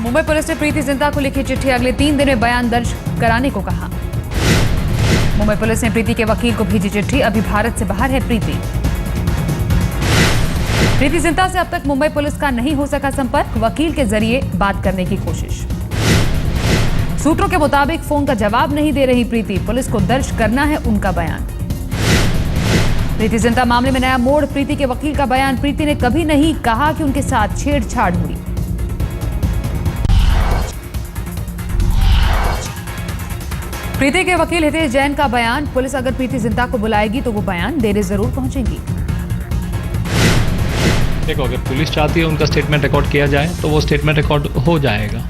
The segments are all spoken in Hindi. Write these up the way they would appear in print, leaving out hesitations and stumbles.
मुंबई पुलिस ने प्रीति जिंटा को लिखी चिट्ठी अगले 3 दिन में बयान दर्ज कराने को कहा। मुंबई पुलिस ने प्रीति के वकील को भेजी चिट्ठी, अभी भारत से बाहर है प्रीति। प्रीति जिंटा से अब तक मुंबई पुलिस का नहीं हो सका संपर्क, वकील के जरिए बात करने की कोशिश। सूत्रों के मुताबिक फोन का जवाब नहीं दे रही प्रीति, पुलिस को दर्ज करना है उनका बयान। प्रीति जिंटा मामले में नया मोड़, प्रीति के वकील का बयान, प्रीति ने कभी नहीं कहा कि उनके साथ छेड़छाड़ हुई। प्रीति के वकील हितेश जैन का बयान, पुलिस अगर प्रीति जिंटा को बुलाएगी तो वो बयान देने जरूर पहुंचेंगी। देखो, अगर पुलिस चाहती है उनका स्टेटमेंट रिकॉर्ड किया जाए तो वो स्टेटमेंट रिकॉर्ड हो जाएगा।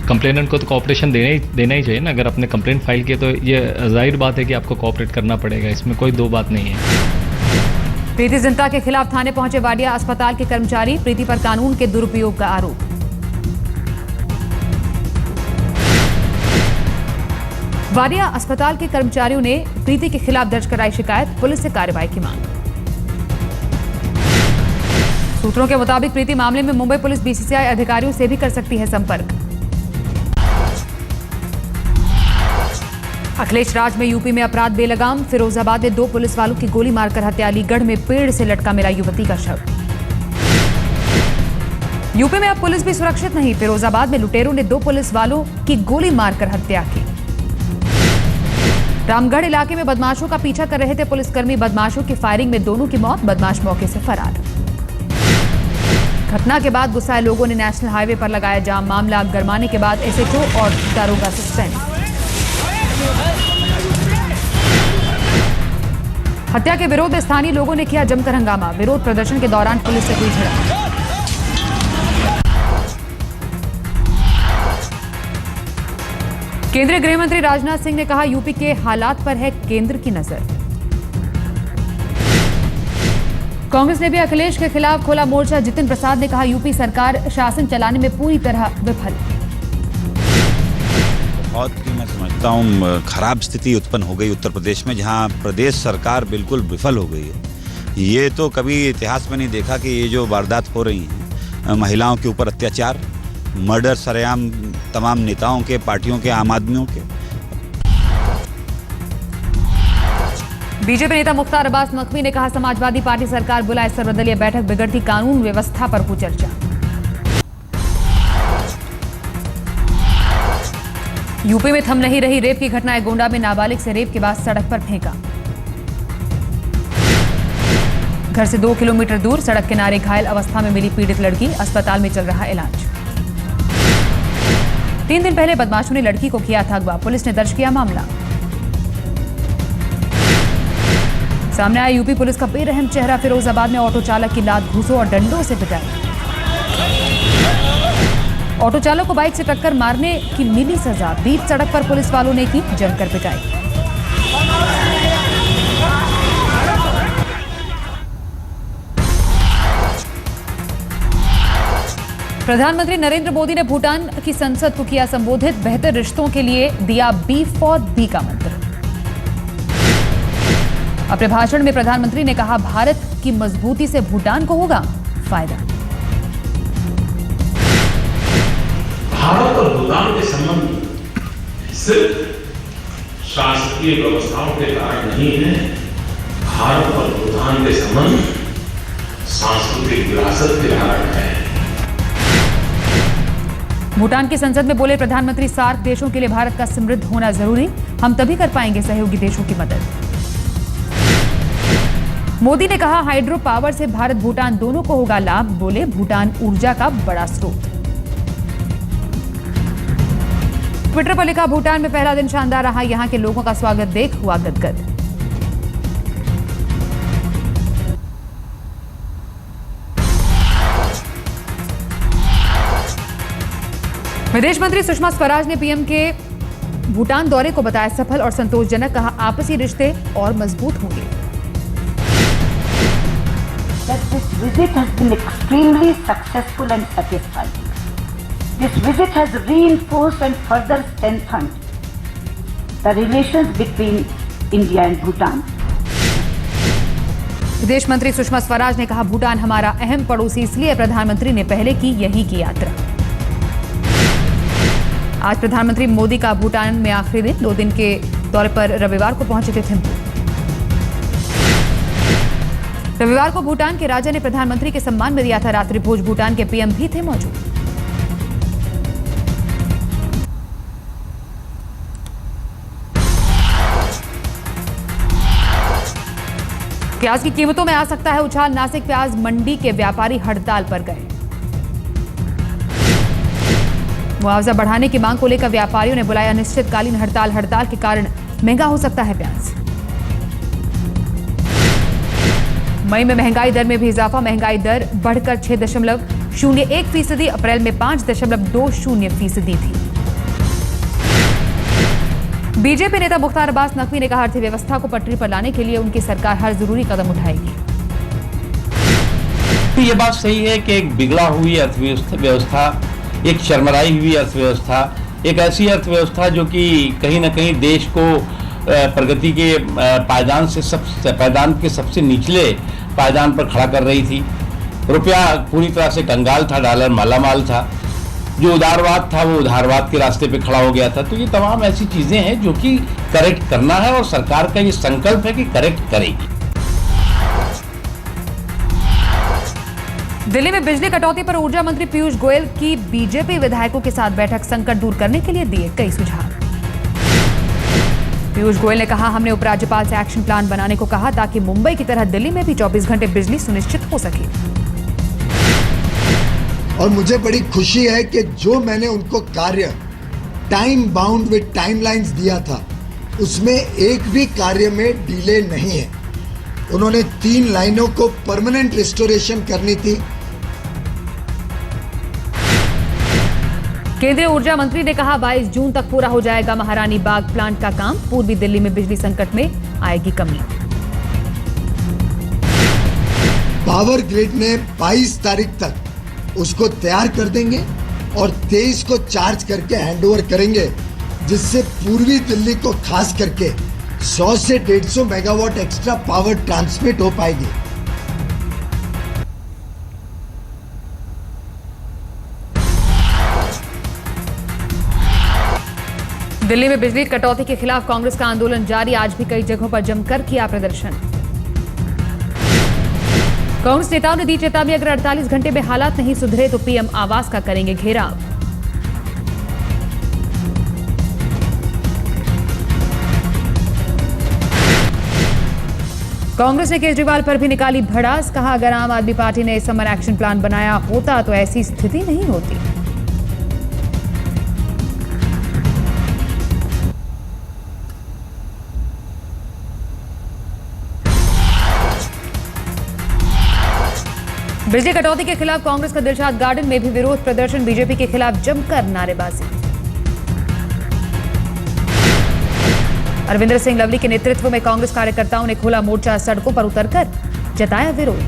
कंप्लेनेंट को तो कोऑपरेशन देना ही चाहिए ना। अगर आपने कंप्लेंट फाइल किया तो ये जाहिर बात है कि आपको कोऑपरेट करना पड़ेगा, इसमें कोई दो बात नहीं है। प्रीति जिंटा के खिलाफ थाने पहुंचे वाडिया अस्पताल के कर्मचारी, प्रीति पर कानून के दुरुपयोग का आरोप। वाडिया अस्पताल के कर्मचारियों ने प्रीति के खिलाफ दर्ज कराई शिकायत, पुलिस से कार्रवाई की मांग। सूत्रों के मुताबिक प्रीति मामले में मुंबई पुलिस बीसीसीआई अधिकारियों से भी कर सकती है संपर्क। अखिलेश राज में यूपी में अपराध बेलगाम, फिरोजाबाद में 2 पुलिस वालों की गोली मारकर हत्या, अलीगढ़ में पेड़ से लटका मिला युवती का शव। यूपी में अब पुलिस भी सुरक्षित नहीं, फिरोजाबाद में लुटेरों ने 2 पुलिस वालों की गोली मारकर हत्या की। रामगढ़ इलाके में बदमाशों का पीछा कर रहे थे पुलिसकर्मी, बदमाशों की फायरिंग में दोनों की मौत, बदमाश मौके से फरार। घटना के बाद गुस्साए लोगों ने नेशनल हाईवे पर लगाया जाम, मामला गरमाने के बाद एसएचओ और दारोगा सस्पेंड। हत्या के विरोध में स्थानीय लोगों ने किया जमकर हंगामा, विरोध प्रदर्शन के दौरान पुलिस से हुई झड़प। केंद्रीय गृह मंत्री राजनाथ सिंह ने कहा, यूपी के हालात पर है केंद्र की नजर। कांग्रेस ने भी अखिलेश के खिलाफ खोला मोर्चा, जितिन प्रसाद ने कहा, यूपी सरकार शासन चलाने में पूरी तरह विफल। बहुत ही मैं समझता हूँ खराब स्थिति उत्पन्न हो गई उत्तर प्रदेश में, जहाँ प्रदेश सरकार बिल्कुल विफल हो गई है। ये तो कभी इतिहास में नहीं देखा कि ये जो वारदात हो रही हैं, महिलाओं के ऊपर अत्याचार, मर्डर सरेआम तमाम नेताओं के, पार्टियों के, आम आदमियों के। बीजेपी नेता मुख्तार अब्बास नकवी ने कहा, समाजवादी पार्टी सरकार बुलाए सर्वदलीय बैठक, बिगड़ती कानून व्यवस्था पर हो चर्चा। यूपी में थम नहीं रही रेप की घटनाएं, गोंडा में नाबालिग से रेप के बाद सड़क पर फेंका। घर से 2 किलोमीटर दूर सड़क किनारे घायल अवस्था में मिली पीड़ित लड़की, अस्पताल में चल रहा इलाज। 3 दिन पहले बदमाशों ने लड़की को किया था अगवा, पुलिस ने दर्ज किया मामला। सामने आया यूपी पुलिस का बेरहम चेहरा, फिरोजाबाद में ऑटो चालक की लात घूंसों और डंडों से पिटाई। ऑटो चालक को बाइक से टक्कर मारने की मिली सजा, बीच सड़क पर पुलिस वालों ने की जमकर पिटाई। प्रधानमंत्री नरेंद्र मोदी ने भूटान की संसद को किया संबोधित, बेहतर रिश्तों के लिए दिया बी फॉर बी का मंत्र। अपने भाषण में प्रधानमंत्री ने कहा, भारत की मजबूती से भूटान को होगा फायदा। भारत और भूटान के संबंध सिर्फ शासकीय व्यवस्थाओं के कारण नहीं है, भारत और भूटान के संबंध सांस्कृतिक विरासत के कारण है। भूटान की संसद में बोले प्रधानमंत्री, सार्क देशों के लिए भारत का समृद्ध होना जरूरी, हम तभी कर पाएंगे सहयोगी देशों की मदद। मोदी ने कहा, हाइड्रो पावर से भारत भूटान दोनों को होगा लाभ, बोले भूटान ऊर्जा का बड़ा स्रोत। ट्विटर पर लिखा, भूटान में पहला दिन शानदार रहा, यहां के लोगों का स्वागत देख हुआ गदगद। विदेश मंत्री सुषमा स्वराज ने पीएम के भूटान दौरे को बताया सफल और संतोषजनक, कहा आपसी रिश्ते और मजबूत होंगे। That this visit has been extremely successful and satisfying. This visit has reinforced and further strengthened the relations between India and Bhutan. विदेश मंत्री सुषमा स्वराज ने कहा, भूटान हमारा अहम पड़ोसी, इसलिए प्रधानमंत्री ने पहले की यही की यात्रा। आज प्रधानमंत्री मोदी का भूटान में आखिरी दिन, 2 दिन के दौरे पर रविवार को पहुंचे थे थिम्पू। रविवार को भूटान के राजा ने प्रधानमंत्री के सम्मान में दिया था रात्रि भोज। भूटान के पीएम भी थे मौजूद। प्याज की कीमतों में आ सकता है उछाल। नासिक प्याज मंडी के व्यापारी हड़ताल पर गए। मुआवजा बढ़ाने की मांग को लेकर व्यापारियों ने बुलाया अनिश्चितकालीन हड़ताल। हड़ताल के कारण महंगा हो सकता है प्याज। मई में महंगाई दर में भी इजाफा। महंगाई दर बढ़कर 6.01%, अप्रैल में 5.20% थी। बीजेपी नेता मुख्तार अब्बास नकवी ने कहा, अर्थव्यवस्था को पटरी पर लाने के लिए उनकी सरकार हर जरूरी कदम उठाएगी। तो ये बात सही है कि एक बिगड़ा हुई अर्थव्यवस्था, एक चरमराई हुई अर्थव्यवस्था, एक ऐसी अर्थव्यवस्था जो कि कहीं ना कहीं देश को प्रगति के पायदान के सबसे निचले पायदान पर खड़ा कर रही थी। रुपया पूरी तरह से कंगाल था, डॉलर मालामाल था। जो उदारवाद था वो उदारवाद के रास्ते पे खड़ा हो गया था। तो ये तमाम ऐसी चीजें हैं जो कि करेक्ट करना है और सरकार का ये संकल्प है कि करेक्ट करेगी। दिल्ली में बिजली कटौती पर ऊर्जा मंत्री पीयूष गोयल की बीजेपी विधायकों के साथ बैठक। संकट दूर करने के लिए दिए कई सुझाव। पीयूष गोयल ने कहा, हमने उपराज्यपाल से एक्शन प्लान बनाने को कहा ताकि मुंबई की तरह दिल्ली में भी 24 घंटे बिजली सुनिश्चित हो सके। और मुझे बड़ी खुशी है कि जो मैंने उनको कार्य टाइम बाउंड विद टाइमलाइंस दिया था उसमें एक भी कार्य में डिले नहीं है। उन्होंने 3 लाइनों को परमानेंट रिस्टोरेशन करनी थी। केंद्रीय ऊर्जा मंत्री ने कहा, 22 जून तक पूरा हो जाएगा महारानी बाग प्लांट का काम। पूर्वी दिल्ली में बिजली संकट में आएगी कमी। पावर ग्रिड ने 22 तारीख तक उसको तैयार कर देंगे और 23 को चार्ज करके हैंडओवर करेंगे, जिससे पूर्वी दिल्ली को खास करके 100 से 150 मेगावाट एक्स्ट्रा पावर ट्रांसमिट हो पाएगी। दिल्ली में बिजली कटौती के खिलाफ कांग्रेस का आंदोलन जारी। आज भी कई जगहों पर जमकर किया प्रदर्शन। कांग्रेस नेताओं ने दी चेतावनी, अगर 48 घंटे में हालात नहीं सुधरे तो पीएम आवास का करेंगे घेराव। कांग्रेस ने केजरीवाल पर भी निकाली भड़ास। कहा, अगर आम आदमी पार्टी ने समर एक्शन प्लान बनाया होता तो ऐसी स्थिति नहीं होती। बिजली कटौती के खिलाफ कांग्रेस का दिलशाद गार्डन में भी विरोध प्रदर्शन। बीजेपी के खिलाफ जमकर नारेबाजी। अरविंदर सिंह लवली के नेतृत्व में कांग्रेस कार्यकर्ताओं ने खोला मोर्चा। सड़कों पर उतरकर जताया विरोध।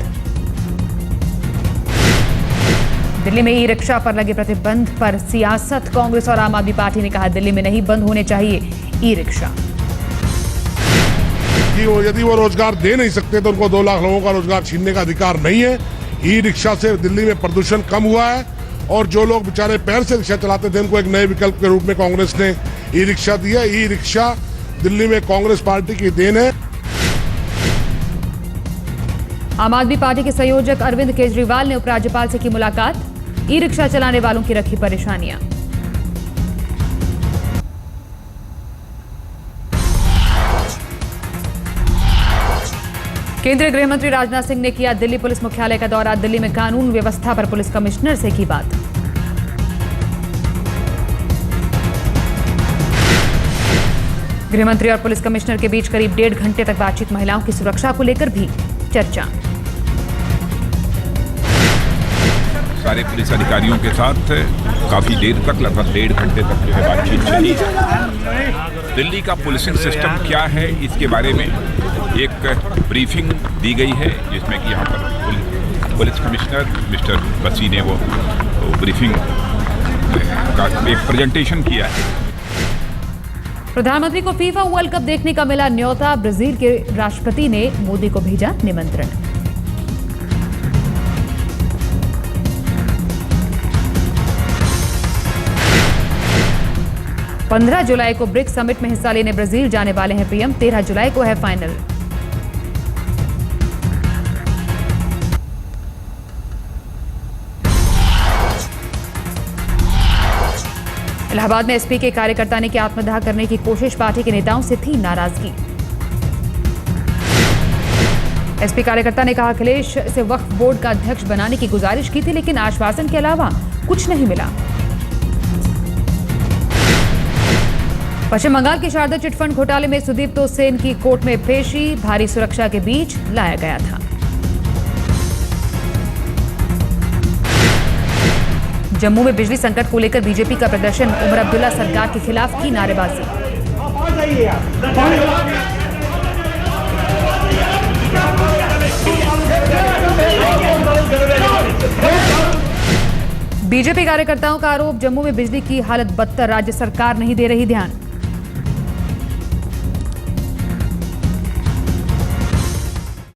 दिल्ली में ई रिक्शा पर लगे प्रतिबंध पर सियासत। कांग्रेस और आम आदमी पार्टी ने कहा, दिल्ली में नहीं बंद होने चाहिए ई रिक्शा। यदि वो रोजगार दे नहीं सकते तो उनको 2 लाख लोगों का रोजगार छीनने का अधिकार नहीं है। ई रिक्शा से दिल्ली में प्रदूषण कम हुआ है और जो लोग बेचारे पैर से रिक्शा चलाते थे उनको एक नए विकल्प के रूप में कांग्रेस ने ई रिक्शा दिया। ई रिक्शा दिल्ली में कांग्रेस पार्टी की देन है। आम आदमी पार्टी के संयोजक अरविंद केजरीवाल ने उपराज्यपाल से की मुलाकात। ई रिक्शा चलाने वालों की रखी परेशानियां। केंद्रीय गृह मंत्री राजनाथ सिंह ने किया दिल्ली पुलिस मुख्यालय का दौरा। दिल्ली में कानून व्यवस्था पर पुलिस कमिश्नर से की बात। गृह मंत्री और पुलिस कमिश्नर के बीच करीब 1.5 घंटे तक बातचीत। महिलाओं की सुरक्षा को लेकर भी चर्चा। सारे पुलिस अधिकारियों के साथ काफी देर तक, लगभग 1.5 घंटे तक जो है बातचीत चली। दिल्ली का पुलिसिंग सिस्टम क्या है इसके बारे में एक ब्रीफिंग दी गई है, जिसमें कि यहाँ पर पुलिस कमिश्नर मिस्टर बसी ने वो ब्रीफिंग का एक प्रेजेंटेशन किया है। प्रधानमंत्री को फीफा वर्ल्ड कप देखने का मिला न्योता। ब्राजील के राष्ट्रपति ने मोदी को भेजा निमंत्रण। 15 जुलाई को ब्रिक्स समिट में हिस्सा लेने ब्राजील जाने वाले हैं पीएम। 13 जुलाई को है फाइनल। इलाहाबाद में एसपी के कार्यकर्ता ने की आत्मदाह करने की कोशिश। पार्टी के नेताओं से थी नाराजगी। एसपी कार्यकर्ता ने कहा अखिलेश से वक्फ बोर्ड का अध्यक्ष बनाने की गुजारिश की थी, लेकिन आश्वासन के अलावा कुछ नहीं मिला। पश्चिम बंगाल के शारदा चिटफंड घोटाले में सुदीप्तो सेन की कोर्ट में पेशी। भारी सुरक्षा के बीच लाया गया था। जम्मू में बिजली संकट को लेकर बीजेपी का प्रदर्शन। उमर अब्दुल्ला सरकार के खिलाफ की नारेबाजी। बीजेपी कार्यकर्ताओं का आरोप, जम्मू में बिजली की हालत बदतर, राज्य सरकार नहीं दे रही ध्यान।